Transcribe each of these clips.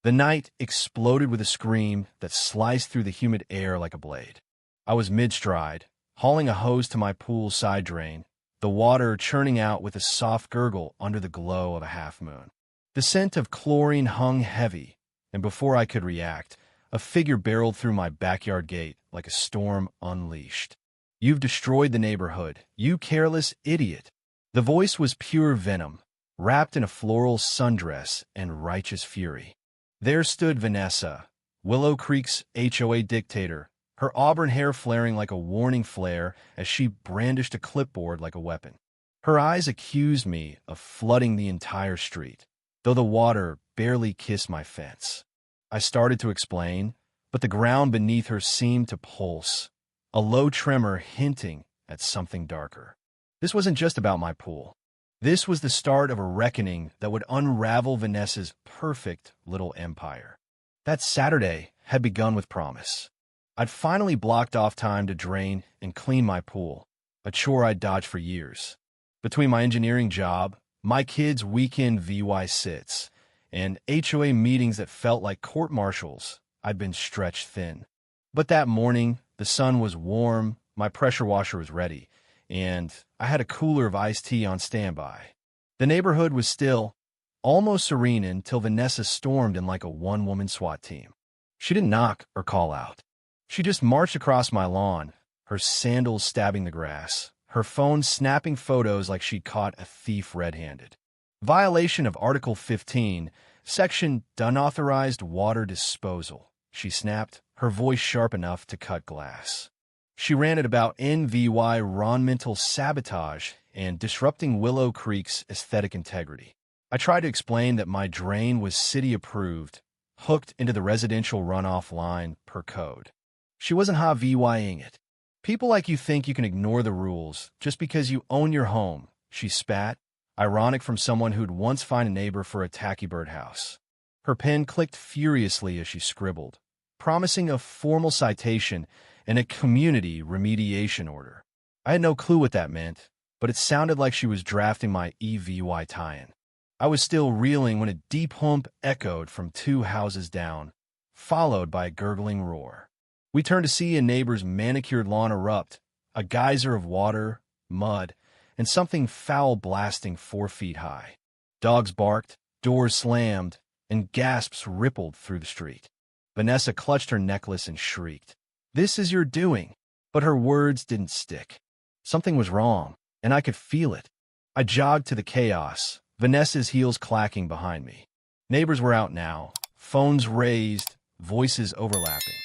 The night exploded with a scream that sliced through the humid air like a blade. I was mid-stride, hauling a hose to my pool side drain, the water churning out with a soft gurgle under the glow of a half-moon. The scent of chlorine hung heavy, and before I could react, a figure barreled through my backyard gate like a storm unleashed. "You've destroyed the neighborhood, you careless idiot." The voice was pure venom, wrapped in a floral sundress and righteous fury. There stood Vanessa, Willow Creek's HOA dictator, her auburn hair flaring like a warning flare as she brandished a clipboard like a weapon. Her eyes accused me of flooding the entire street, though the water barely kissed my fence. I started to explain, but the ground beneath her seemed to pulse, a low tremor hinting at something darker. This wasn't just about my pool. This was the start of a reckoning that would unravel Vanessa's perfect little empire. That Saturday had begun with promise. I'd finally blocked off time to drain and clean my pool, a chore I'd dodged for years. Between my engineering job, my kids' weekend VY sits, and HOA meetings that felt like court-martials, I'd been stretched thin. But that morning, the sun was warm, my pressure washer was ready, and I had a cooler of iced tea on standby. The neighborhood was still, almost serene until Vanessa stormed in like a one-woman SWAT team. She didn't knock or call out. She just marched across my lawn, her sandals stabbing the grass, her phone snapping photos like she'd caught a thief red-handed. Violation of Article 15, Section Unauthorized Water Disposal, she snapped, her voice sharp enough to cut glass. She ranted about environmental sabotage and disrupting Willow Creek's aesthetic integrity. I tried to explain that my drain was city-approved, hooked into the residential runoff line per code. She wasn't VYing it. "People like you think you can ignore the rules just because you own your home," she spat, ironic from someone who'd once fined a neighbor for a tacky birdhouse. Her pen clicked furiously as she scribbled, promising a formal citation and a community remediation order. I had no clue what that meant, but it sounded like she was drafting my EVY tie-in. I was still reeling when a deep hump echoed from 2 houses down, followed by a gurgling roar. We turned to see a neighbor's manicured lawn erupt, a geyser of water, mud, and something foul blasting 4 feet high. Dogs barked, doors slammed, and gasps rippled through the street. Vanessa clutched her necklace and shrieked, "This is your doing." But her words didn't stick. Something was wrong, and I could feel it. I jogged to the chaos, Vanessa's heels clacking behind me. Neighbors were out now, phones raised, voices overlapping.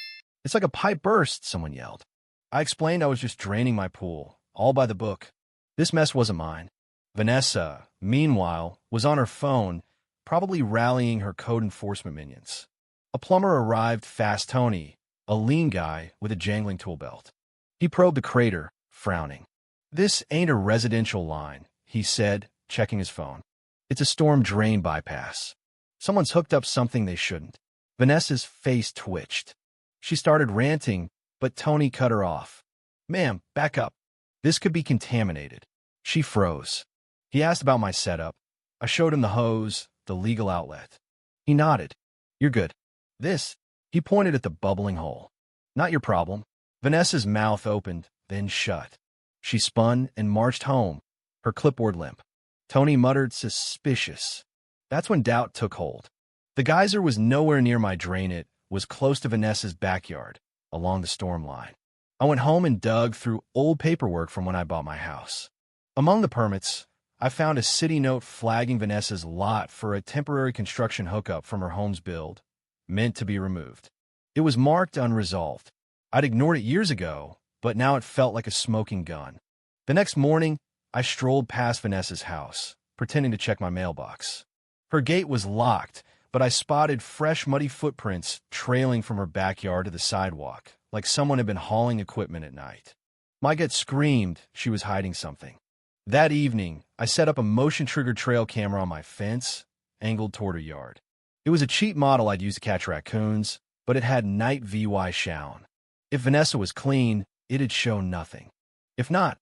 "It's like a pipe burst," someone yelled. I explained I was just draining my pool, all by the book. This mess wasn't mine. Vanessa, meanwhile, was on her phone, probably rallying her code enforcement minions. A plumber arrived fast Tony, a lean guy with a jangling tool belt. He probed the crater, frowning. "This ain't a residential line," he said, checking his phone. "It's a storm drain bypass. Someone's hooked up something they shouldn't." Vanessa's face twitched. She started ranting, but Tony cut her off. "Ma'am, back up. This could be contaminated." She froze. He asked about my setup. I showed him the hose, the legal outlet. He nodded. "You're good. This," he pointed at the bubbling hole. "Not your problem." Vanessa's mouth opened, then shut. She spun and marched home, her clipboard limp. Tony muttered, "Suspicious." That's when doubt took hold. The geyser was nowhere near my drain. It was close to Vanessa's backyard, along the storm line. I went home and dug through old paperwork from when I bought my house. Among the permits, I found a city note flagging Vanessa's lot for a temporary construction hookup from her home's build, meant to be removed. It was marked unresolved. I'd ignored it years ago, but now it felt like a smoking gun. The next morning, I strolled past Vanessa's house, pretending to check my mailbox. Her gate was locked, but I spotted fresh, muddy footprints trailing from her backyard to the sidewalk, like someone had been hauling equipment at night. My gut screamed she was hiding something. That evening, I set up a motion-triggered trail camera on my fence, angled toward her yard. It was a cheap model I'd used to catch raccoons, but it had night VY shown. If Vanessa was clean, it'd show nothing. If not,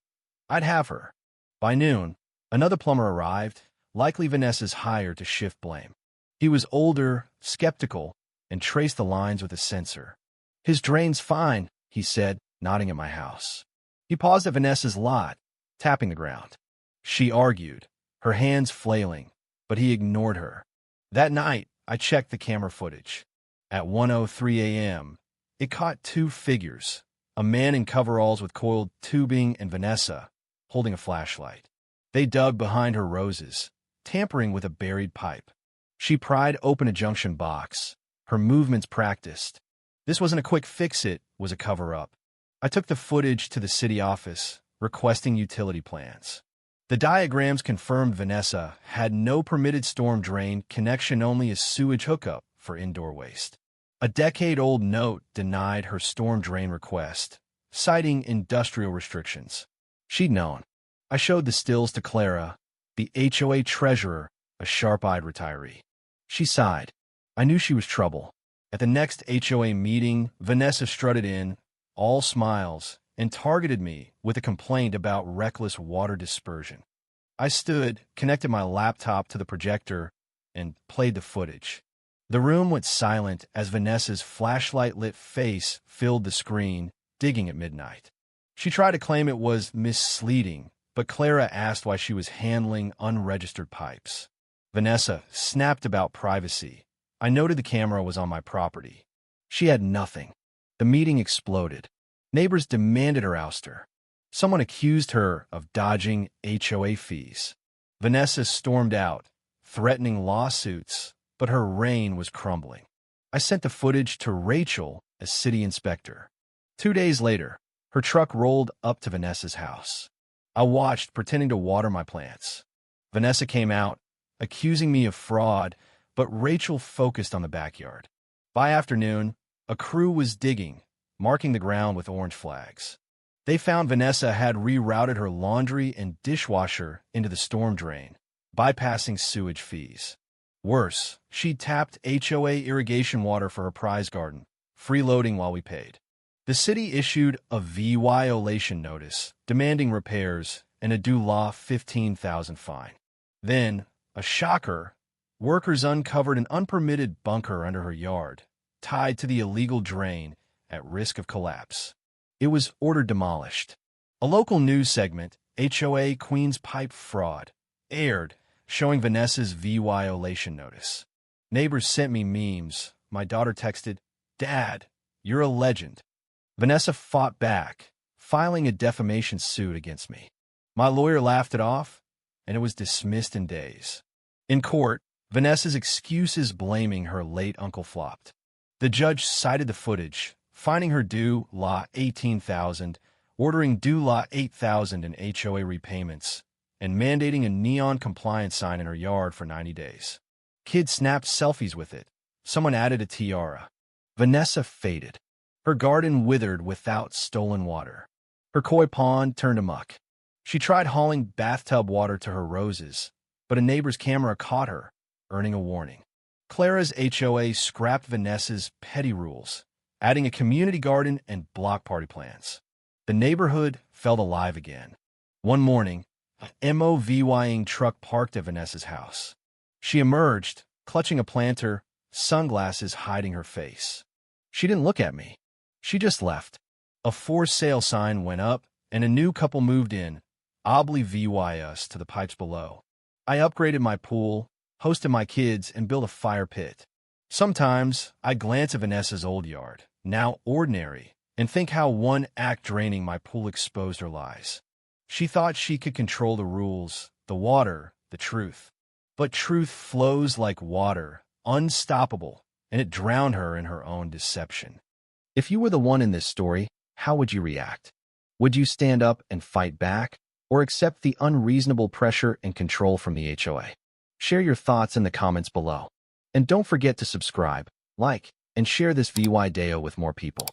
I'd have her. By noon, another plumber arrived, likely Vanessa's hire to shift blame. He was older, skeptical, and traced the lines with a sensor. "His drain's fine," he said, nodding at my house. He paused at Vanessa's lot, tapping the ground. She argued, her hands flailing, but he ignored her. That night, I checked the camera footage. At 1:03 a.m., it caught two figures, a man in coveralls with coiled tubing and Vanessa, holding a flashlight. They dug behind her roses, tampering with a buried pipe. She pried open a junction box, her movements practiced. This wasn't a quick fix-it, was a cover-up. I took the footage to the city office, requesting utility plans. The diagrams confirmed Vanessa had no permitted storm drain connection, only a sewage hookup for indoor waste. A decade-old note denied her storm drain request, citing industrial restrictions. She'd known. I showed the stills to Clara, the HOA treasurer, a sharp-eyed retiree. She sighed. I knew she was trouble. At the next HOA meeting, Vanessa strutted in, all smiles, and targeted me with a complaint about reckless water dispersion. I stood, connected my laptop to the projector, and played the footage. The room went silent as Vanessa's flashlight-lit face filled the screen, digging at midnight. She tried to claim it was misleading, but Clara asked why she was handling unregistered pipes. Vanessa snapped about privacy. I noted the camera was on my property. She had nothing. The meeting exploded. Neighbors demanded her ouster. Someone accused her of dodging HOA fees. Vanessa stormed out, threatening lawsuits, but her reign was crumbling. I sent the footage to Rachel as city inspector. 2 days later, her truck rolled up to Vanessa's house. I watched, pretending to water my plants. Vanessa came out, accusing me of fraud, but Rachel focused on the backyard. By afternoon, a crew was digging, marking the ground with orange flags. They found Vanessa had rerouted her laundry and dishwasher into the storm drain, bypassing sewage fees. Worse, she tapped HOA irrigation water for her prize garden, freeloading while we paid. The city issued a violation notice, demanding repairs and a due law $15,000 fine. Then, a shocker, workers uncovered an unpermitted bunker under her yard, tied to the illegal drain, at risk of collapse. It was ordered demolished. A local news segment, HOA Queen's Pipe Fraud, aired, showing Vanessa's violation notice. Neighbors sent me memes. My daughter texted, "Dad, you're a legend." Vanessa fought back, filing a defamation suit against me. My lawyer laughed it off, and it was dismissed in days. In court, Vanessa's excuses blaming her late uncle flopped. The judge cited the footage, finding her due law $18,000, ordering due law $8,000 in HOA repayments, and mandating a neon compliance sign in her yard for 90 days. Kids snapped selfies with it. Someone added a tiara. Vanessa faded. Her garden withered without stolen water. Her koi pond turned amuck. She tried hauling bathtub water to her roses, but a neighbor's camera caught her, earning a warning. Clara's HOA scrapped Vanessa's petty rules, adding a community garden and block party plans. The neighborhood felt alive again. One morning, a MOVing truck parked at Vanessa's house. She emerged, clutching a planter, sunglasses hiding her face. She didn't look at me. She just left. A for sale sign went up, and a new couple moved in, oblivious us to the pipes below. I upgraded my pool, hosted my kids, and built a fire pit. Sometimes I glance at Vanessa's old yard, now ordinary, and think how one act draining my pool exposed her lies. She thought she could control the rules, the water, the truth. But truth flows like water, unstoppable, and it drowned her in her own deception. If you were the one in this story, how would you react? Would you stand up and fight back, or accept the unreasonable pressure and control from the HOA? Share your thoughts in the comments below. And don't forget to subscribe, like, and share this video with more people.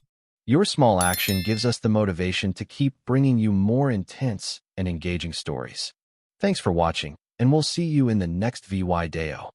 Your small action gives us the motivation to keep bringing you more intense and engaging stories. Thanks for watching, and we'll see you in the next video.